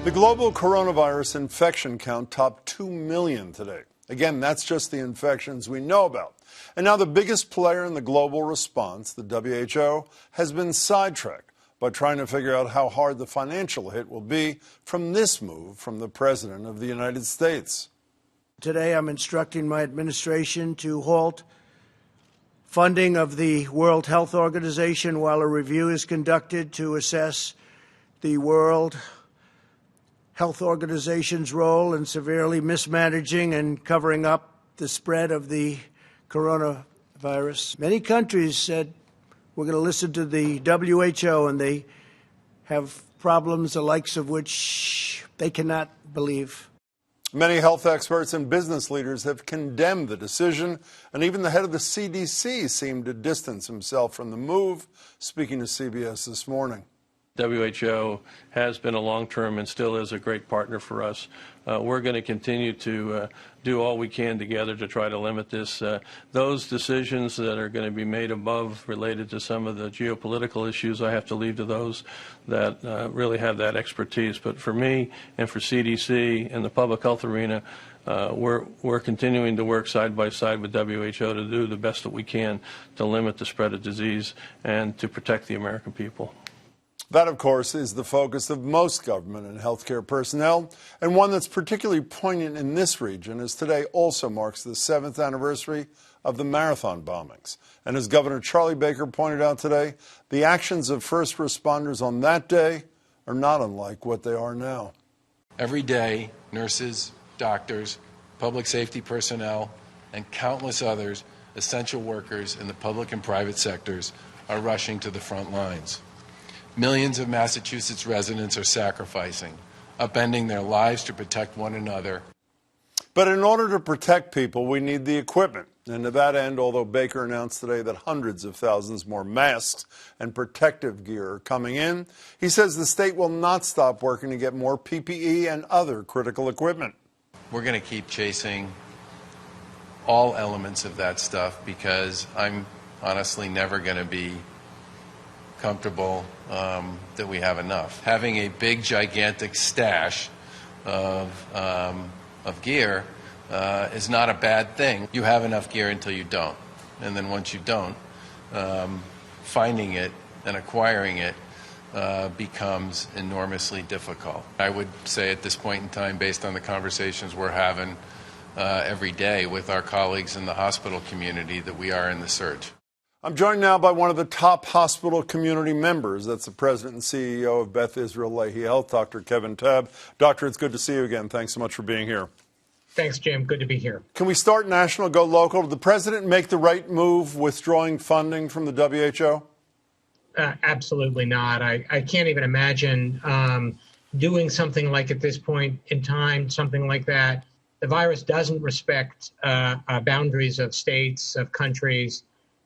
The global coronavirus infection count topped 2 million today. Again, that's just the infections we know about. And now the biggest player in the global response, the WHO, has been sidetracked by trying to figure out how hard the financial hit will be from this move from the President of the United States. Today I'm instructing my administration to halt funding of the World Health Organization while a review is conducted to assess the World Health Organization's role in severely mismanaging and covering up the spread of the coronavirus. Many countries said we're going to listen to the WHO, and they have problems the likes of which they cannot believe. Many health experts and business leaders have condemned the decision, and even the head of the CDC seemed to distance himself from the move, speaking to CBS this morning. WHO has been a long-term and still is a great partner for us. We're going to continue to do all we can together to try to limit this. Those decisions that are going to be made above related to some of the geopolitical issues, I have to leave to those that really have that expertise. But for me and for CDC and the public health arena, we're continuing to work side by side with WHO to do the best that we can to limit the spread of disease and to protect the American people. That, of course, is the focus of most government and healthcare personnel, and one that's particularly poignant in this region, as today also marks the 7th anniversary of the marathon bombings. And as Governor Charlie Baker pointed out today, the actions of first responders on that day are not unlike what they are now. Every day, nurses, doctors, public safety personnel, and countless others, essential workers in the public and private sectors, are rushing to the front lines. Millions of Massachusetts residents are sacrificing, upending their lives to protect one another. But in order to protect people, we need the equipment. And to that end, although Baker announced today that hundreds of thousands more masks and protective gear are coming in, he says the state will not stop working to get more PPE and other critical equipment. We're going to keep chasing all elements of that stuff because I'm honestly never going to be comfortable that we have enough. Having a big, gigantic stash of gear is not a bad thing. You have enough gear until you don't. And then once you don't, finding it and acquiring it becomes enormously difficult. I would say at this point in time, based on the conversations we're having every day with our colleagues in the hospital community, that we are in the search. I'm joined now by one of the top hospital community members. That's the president and CEO of Beth Israel Lahey Health, Dr. Kevin Tabb. Doctor, it's good to see you again. Thanks so much for being here. Thanks, Jim. Good to be here. Can we start national, go local? Did the president make the right move withdrawing funding from the WHO? Absolutely not. I can't even imagine doing something like at this point in time, something like that. The virus doesn't respect boundaries of states, of countries.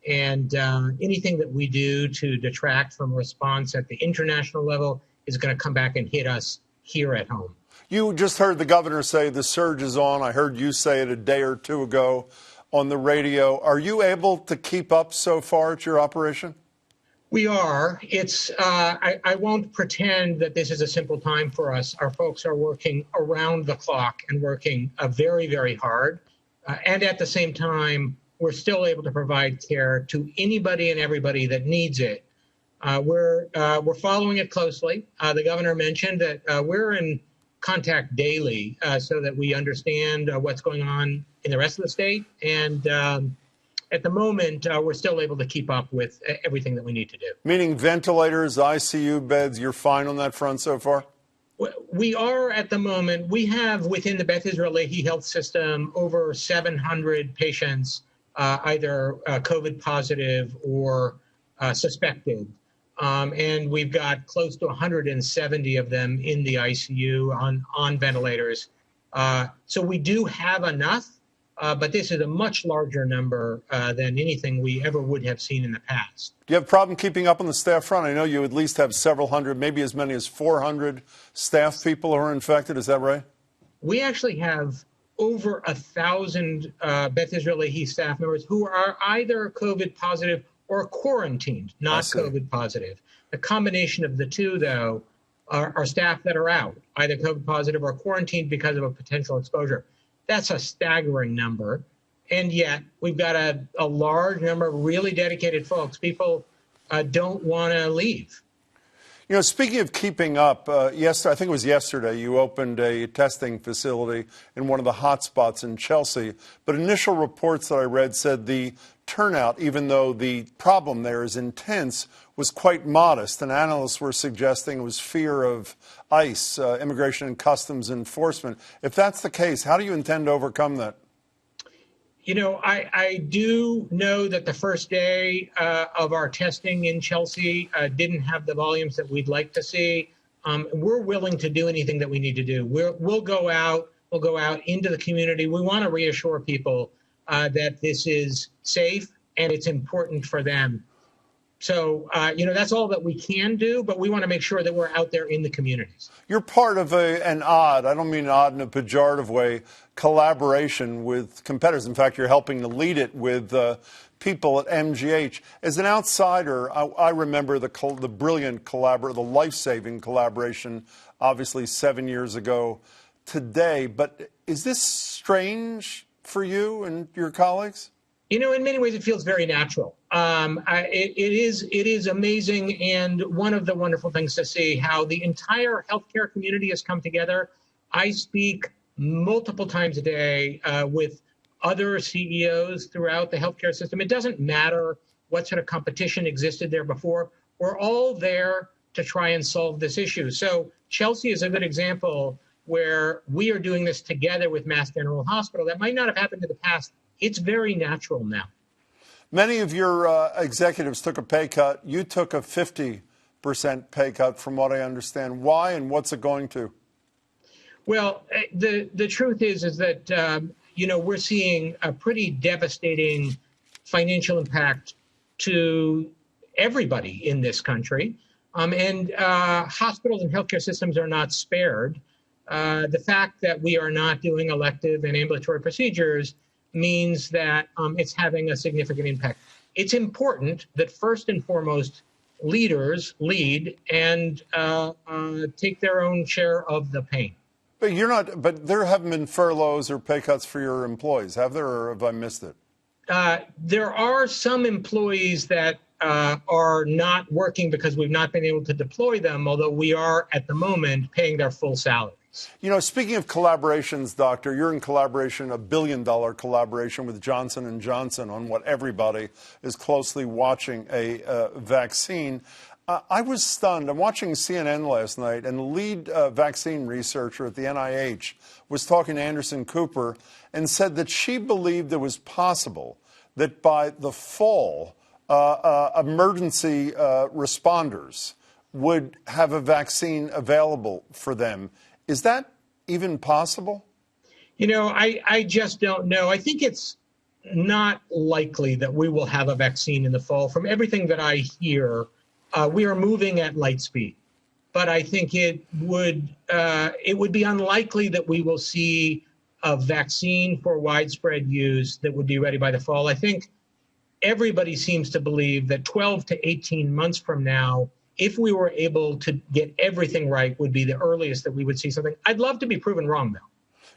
And anything that we do to detract from response at the international level is going to come back and hit us here at home. You just heard the governor say the surge is on. I heard you say it a day or two ago on the radio. Are you able to keep up so far at your operation? We are. I won't pretend that this is a simple time for us. Our folks are working around the clock and working very, very hard. And at the same time, we're still able to provide care to anybody and everybody that needs it. We're following it closely. The governor mentioned that we're in contact daily so that we understand what's going on in the rest of the state. And at the moment, we're still able to keep up with everything that we need to do. Meaning ventilators, ICU beds, you're fine on that front so far? We are at the moment. We have within the Beth Israel Lahey Health System over 700 patients either COVID positive or suspected. And we've got close to 170 of them in the ICU on ventilators. So we do have enough, but this is a much larger number than anything we ever would have seen in the past. Do you have a problem keeping up on the staff front? I know you at least have several hundred, maybe as many as 400 staff people who are infected. Is that right? We actually have over 1,000 Beth Israel Lahey staff members who are either COVID positive or quarantined, not COVID positive. The combination of the two, though, are staff that are out, either COVID positive or quarantined because of a potential exposure. That's a staggering number. And yet we've got a large number of really dedicated folks. People don't want to leave. You know, speaking of keeping up, yesterday, I think it was yesterday, you opened a testing facility in one of the hot spots in Chelsea. But initial reports that I read said the turnout, even though the problem there is intense, was quite modest. And analysts were suggesting it was fear of ICE, Immigration and Customs Enforcement. If that's the case, how do you intend to overcome that? You know, I do know that the first day of our testing in Chelsea didn't have the volumes that we'd like to see. We're willing to do anything that we need to do. We'll go out into the community. We want to reassure people that this is safe and it's important for them. So, you know, that's all that we can do, but we want to make sure that we're out there in the communities. You're part of an odd, I don't mean odd in a pejorative way, collaboration with competitors. In fact, you're helping to lead it with people at MGH. As an outsider, I remember the brilliant the life-saving collaboration, obviously 7 years ago today. But is this strange for you and your colleagues? You know, in many ways, it feels very natural. It is amazing, and one of the wonderful things to see how the entire healthcare community has come together. I speak multiple times a day with other CEOs throughout the healthcare system. It doesn't matter what sort of competition existed there before. We're all there to try and solve this issue. So Chelsea is a good example where we are doing this together with Mass General Hospital. That might not have happened in the past. It's very natural now. Many of your executives took a pay cut. You took a 50% pay cut, from what I understand. Why, and what's it going to? Well, the truth is that, you know, we're seeing a pretty devastating financial impact to everybody in this country. And hospitals and healthcare systems are not spared. The fact that we are not doing elective and ambulatory procedures means that it's having a significant impact. It's important that first and foremost, leaders lead and take their own share of the pain. But you're not. But there haven't been furloughs or pay cuts for your employees, have there, or have I missed it? There are some employees that are not working because we've not been able to deploy them, although we are at the moment paying their full salary. You know, speaking of collaborations, Doctor, you're in collaboration, $1 billion collaboration with Johnson & Johnson on what everybody is closely watching, a vaccine. I was stunned. I'm watching CNN last night, and the lead vaccine researcher at the NIH was talking to Anderson Cooper and said that she believed it was possible that by the fall, emergency responders would have a vaccine available for them. Is that even possible? You know, I just don't know. I think it's not likely that we will have a vaccine in the fall. From everything that I hear, we are moving at light speed. But I think it would be unlikely that we will see a vaccine for widespread use that would be ready by the fall. I think everybody seems to believe that 12 to 18 months from now, if we were able to get everything right, would be the earliest that we would see something. I'd love to be proven wrong, though.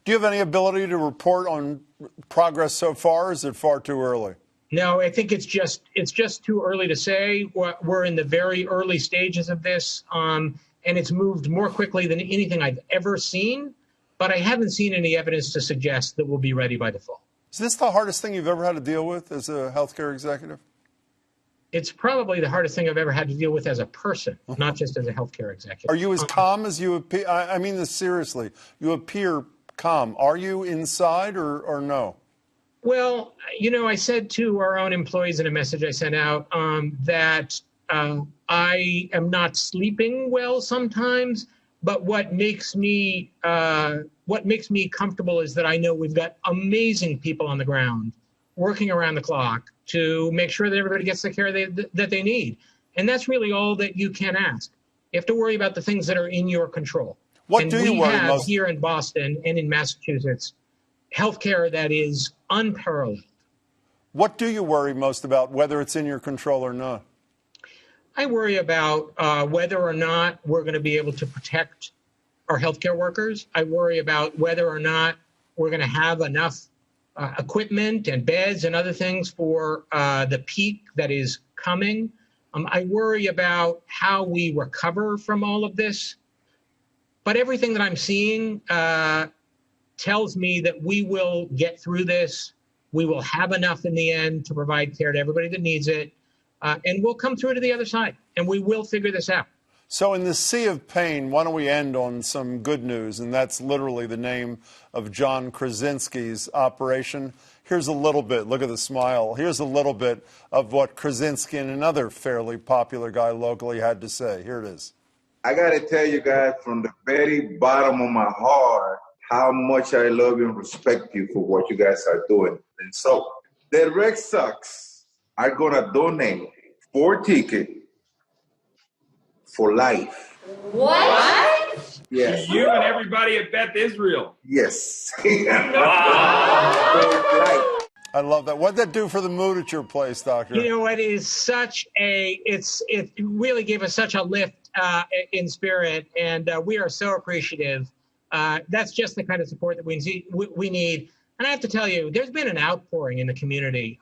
Do you have any ability to report on progress so far, or is it far too early? No, I think it's just too early to say. We're in the very early stages of this, and it's moved more quickly than anything I've ever seen. But I haven't seen any evidence to suggest that we'll be ready by the fall. Is this the hardest thing you've ever had to deal with as a healthcare executive? It's probably the hardest thing I've ever had to deal with as a person, not just as a healthcare executive. Are you as calm as you appear? I mean this seriously. You appear calm. Are you inside or no? Well, you know, I said to our own employees in a message I sent out that I am not sleeping well sometimes, but what makes me comfortable is that I know we've got amazing people on the ground working around the clock to make sure that everybody gets the care that they need. And that's really all that you can ask. You have to worry about the things that are in your control. What do you worry most? Here in Boston and in Massachusetts, healthcare that is unparalleled. What do you worry most about, whether it's in your control or not? I worry about whether or not we're going to be able to protect our healthcare workers. I worry about whether or not we're going to have enough equipment and beds and other things for the peak that is coming. I worry about how we recover from all of this. But everything that I'm seeing tells me that we will get through this. We will have enough in the end to provide care to everybody that needs it. And we'll come through to the other side, and we will figure this out. So in the sea of pain, why don't we end on some good news? And that's literally the name of John Krasinski's operation. Here's a little bit. Look at the smile. Here's a little bit of what Krasinski and another fairly popular guy locally had to say. Here it is. I got to tell you guys from the very bottom of my heart how much I love and respect you for what you guys are doing. And so the Red Sox are going to donate 4 tickets for life. What? Yes. You and everybody at Beth Israel. Yes. I love that. What'd that do for the mood at your place, Doctor? You know, it is such a, it really gave us such a lift in spirit, and we are so appreciative. That's just the kind of support that we need. And I have to tell you, there's been an outpouring in the community.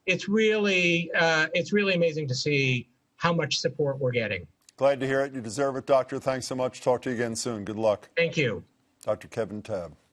It's really amazing to see how much support we're getting. Glad to hear it. You deserve it, Doctor. Thanks so much. Talk to you again soon. Good luck. Thank you. Dr. Kevin Tabb.